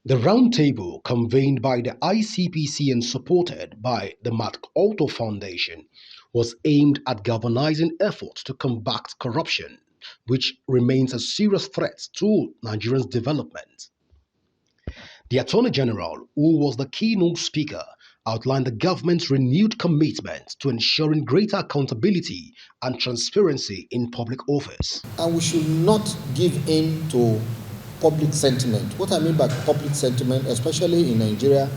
The roundtable, convened by the ICPC and supported by the Macarthur Foundation, was aimed at galvanizing efforts to combat corruption, which remains a serious threat to Nigeria's development. The Attorney General, who was the keynote speaker, outlined the government's renewed commitment to ensuring greater accountability and transparency in public office. And we should not give in to public sentiment. What I mean by public sentiment, especially in Nigeria,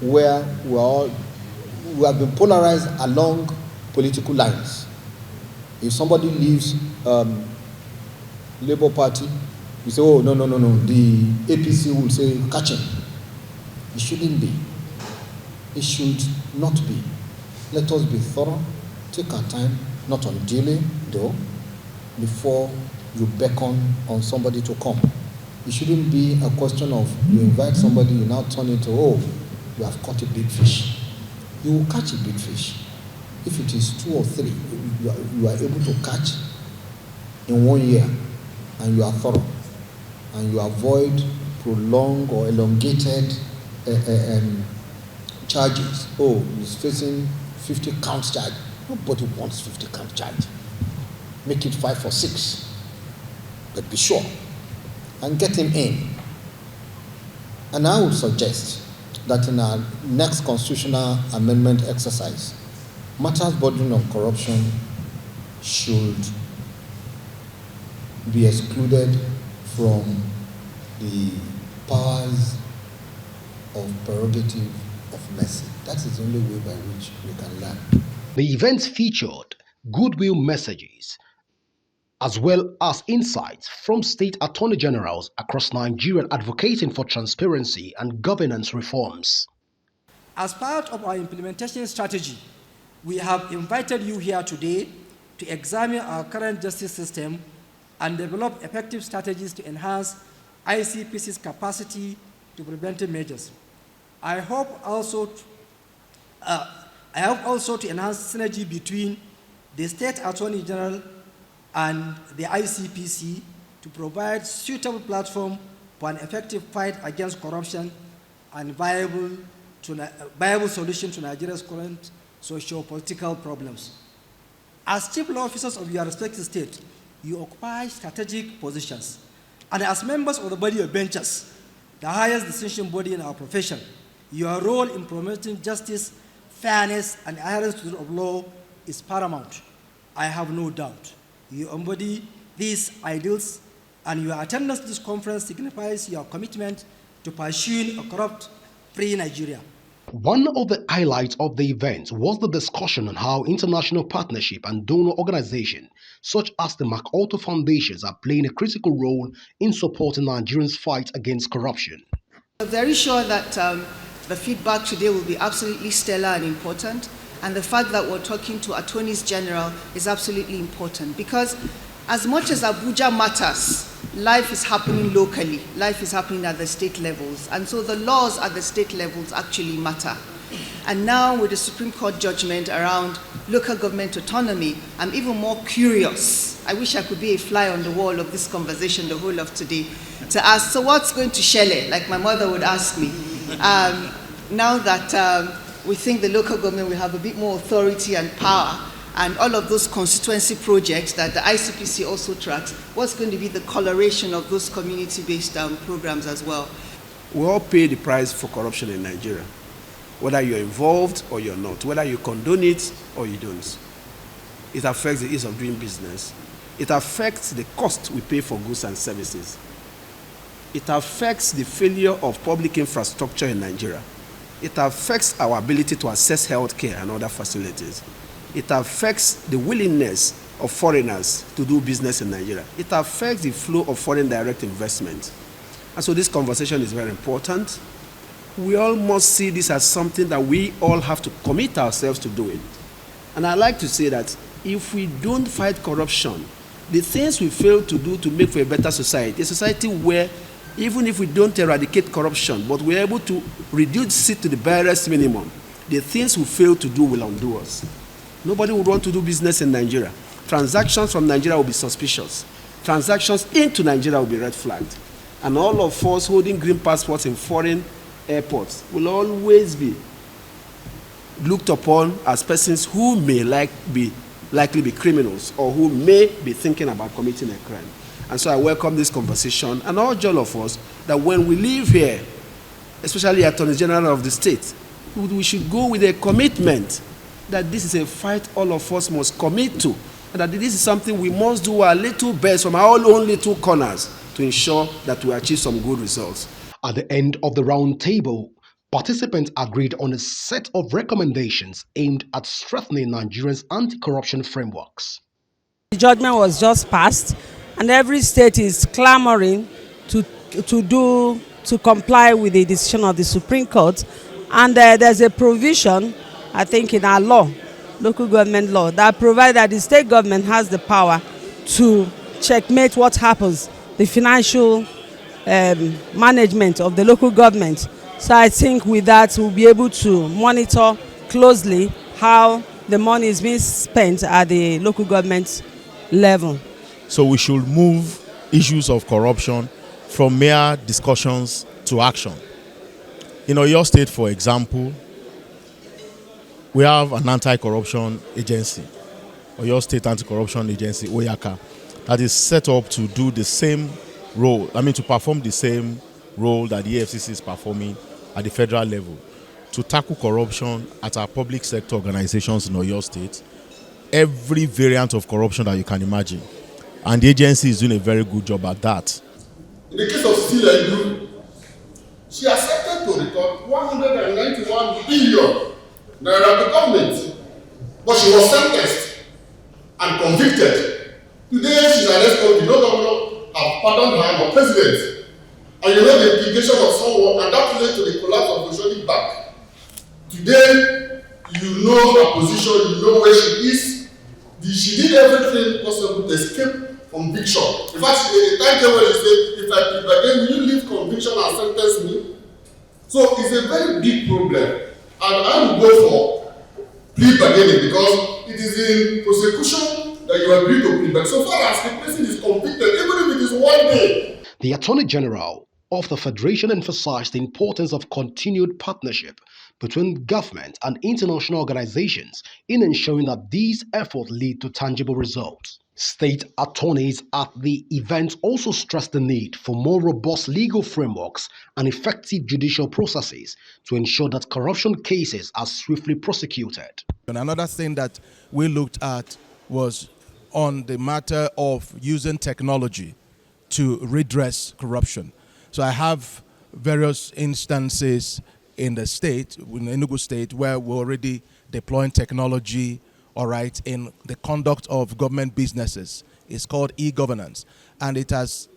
where we have been polarized along political lines. If somebody leaves Labour Party, you say, oh, no. The APC will say, catch him. It shouldn't be. It should not be. Let us be thorough, take our time, not unduly, though, before you beckon on somebody to come. It shouldn't be a question of you invite somebody, you now turn it to, oh, you have caught a big fish. You will catch a big fish. If it is 2 or 3, you are able to catch in 1 year, and you are thorough, and you avoid prolonged or elongated charges. Oh, he's facing 50 count charge. Nobody wants 50 count charge. Make it 5 or 6, but be sure and get him in. And I would suggest that in our next constitutional amendment exercise, matters bordering on corruption should be excluded from the powers of prerogative of mercy. That is the only way by which we can learn. The event featured goodwill messages as well as insights from state attorney generals across Nigeria advocating for transparency and governance reforms. As part of our implementation strategy, we have invited you here today to examine our current justice system and develop effective strategies to enhance ICPC's capacity to preventive measures. I hope also to enhance synergy between the State Attorney General and the ICPC to provide suitable platform for an effective fight against corruption and viable solution to Nigeria's current socio-political problems. As chief law officers of your respective state, you occupy strategic positions. And as members of the body of benches, the highest decision body in our profession, your role in promoting justice, fairness, and adherence to the rule of law is paramount. I have no doubt you embody these ideals, and your attendance to this conference signifies your commitment to pursuing a corrupt-free Nigeria. One of the highlights of the event was the discussion on how international partnership and donor organizations such as the Macarthur Foundations are playing a critical role in supporting Nigerians' fight against corruption. I'm very sure that the feedback today will be absolutely stellar and important, and the fact that we're talking to attorneys general is absolutely important, because as much as Abuja matters, life is happening locally, life is happening at the state levels, and so the laws at the state levels actually matter. And now with the Supreme Court judgment around local government autonomy, I'm even more curious. I wish I could be a fly on the wall of this conversation the whole of today to ask, so what's going to shele, like my mother would ask me, now that we think the local government will have a bit more authority and power, and all of those constituency projects that the ICPC also tracks, what's going to be the coloration of those community-based programs as well? We all pay the price for corruption in Nigeria, whether you're involved or you're not, whether you condone it or you don't. It affects the ease of doing business. It affects the cost we pay for goods and services. It affects the failure of public infrastructure in Nigeria. It affects our ability to access health care and other facilities. It affects the willingness of foreigners to do business in Nigeria. It affects the flow of foreign direct investment. And so this conversation is very important. We all must see this as something that we all have to commit ourselves to doing. And I like to say that if we don't fight corruption, the things we fail to do to make for a better society, a society where even if we don't eradicate corruption, but we're able to reduce it to the barest minimum, the things we fail to do will undo us. Nobody would want to do business in Nigeria. Transactions from Nigeria will be suspicious. Transactions into Nigeria will be red flagged. And all of us holding green passports in foreign airports will always be looked upon as persons who may likely be criminals or who may be thinking about committing a crime. And so I welcome this conversation and urge all of us that when we leave here, especially Attorney General of the state, we should go with a commitment that this is a fight all of us must commit to, and that this is something we must do our little best from our own little corners to ensure that we achieve some good results. At the end of the round table, participants agreed on a set of recommendations aimed at strengthening Nigeria's anti-corruption frameworks. The judgment was just passed, and every state is clamoring to comply with the decision of the Supreme Court. And there's a provision, I think, in our law, local government law, that provides that the state government has the power to checkmate what happens, the financial management of the local government. So I think with that, we'll be able to monitor closely how the money is being spent at the local government level. So we should move issues of corruption from mere discussions to action. In Oyo State, for example, we have an anti-corruption agency, Oyo State Anti-Corruption Agency, Oyaka, that is set up to do the same role, to perform the same role that the EFCC is performing at the federal level, to tackle corruption at our public sector organizations in Oyo State, every variant of corruption that you can imagine. And the agency is doing a very good job at that. In the case of Steel Group, she accepted to return 191 billion naira to government, but she was sentenced and convicted. Today she's an ex-convict. No governor have pardoned her or president. And you know the implication of someone, and that led to the collapse of Oshodi Bank. Today, you know her position, you know where she is. She did everything possible to escape conviction. In fact, the time came when she said, if I plead again, will you leave conviction and sentence me? So it's a very big problem. And I will go for plea bargaining because it is in prosecution that you agree to plea. But so far as the person is convicted, even if it is 1 day. The Attorney General of the Federation emphasized the importance of continued partnership between government and international organizations in ensuring that these efforts lead to tangible results. State attorneys at the event also stressed the need for more robust legal frameworks and effective judicial processes to ensure that corruption cases are swiftly prosecuted. And another thing that we looked at was on the matter of using technology to redress corruption. So I have various instances in the state, in Enugu State, where we're already deploying technology, all right, in the conduct of government businesses. It's called e-governance, and it has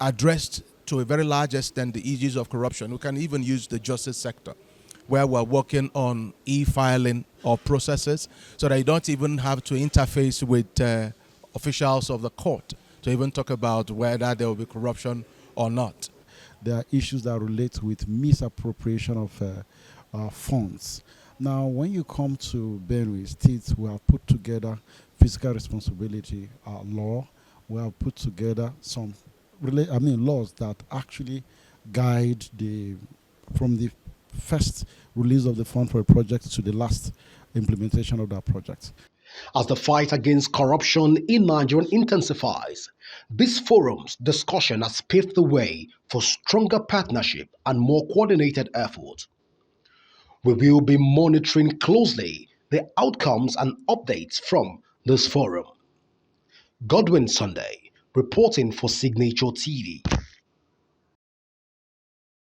addressed to a very large extent the issues of corruption. We can even use the justice sector, where we're working on e-filing of processes so that you don't even have to interface with officials of the court to even talk about whether there will be corruption or not. There are issues that relate with misappropriation of funds. Now, when you come to Benue State, we have put together fiscal responsibility law. We have put together some laws that actually guide from the first release of the fund for a project to the last implementation of that project. As the fight against corruption in Nigeria intensifies, this forum's discussion has paved the way for stronger partnership and more coordinated effort. We will be monitoring closely the outcomes and updates from this forum. Godwin Sunday, reporting for Signature TV.